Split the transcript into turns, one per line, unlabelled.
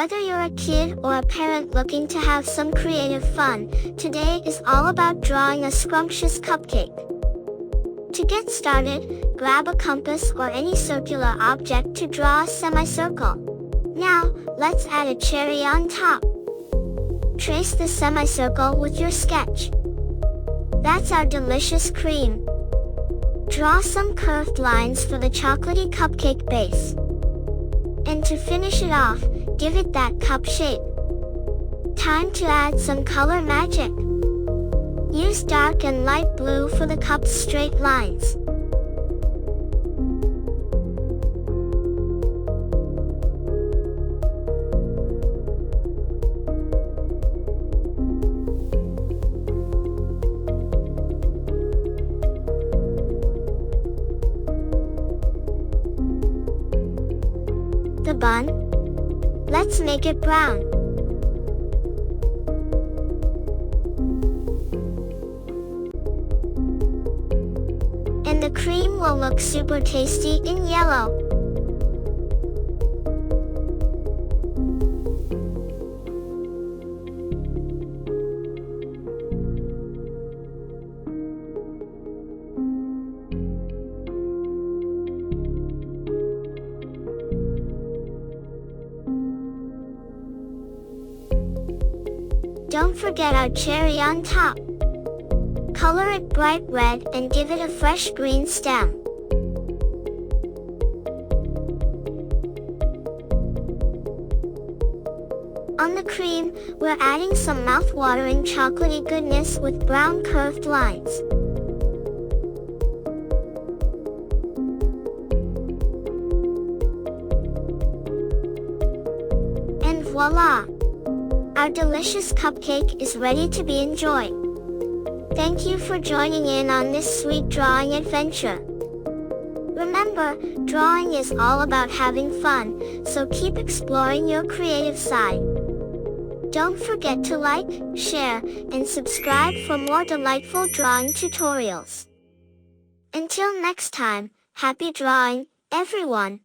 Whether you're a kid or a parent looking to have some creative fun, today is all about drawing a scrumptious cupcake. To get started, grab a compass or any circular object to draw a semicircle. Now, let's add a cherry on top. Trace the semicircle with your sketch. That's our delicious cream. Draw some curved lines for the chocolatey cupcake base. And to finish it off, give it that cup shape. Time to add some color magic. Use dark and light blue for the cup's straight lines. The bun? Let's make it brown. And the cream will look super tasty in yellow. Don't forget our cherry on top. Color it bright red and give it a fresh green stem. On the cream, we're adding some mouth-watering chocolatey goodness with brown curved lines. And voila! Our delicious cupcake is ready to be enjoyed. Thank you for joining in on this sweet drawing adventure. Remember, drawing is all about having fun, so keep exploring your creative side. Don't forget to like, share, and subscribe for more delightful drawing tutorials. Until next time, happy drawing, everyone!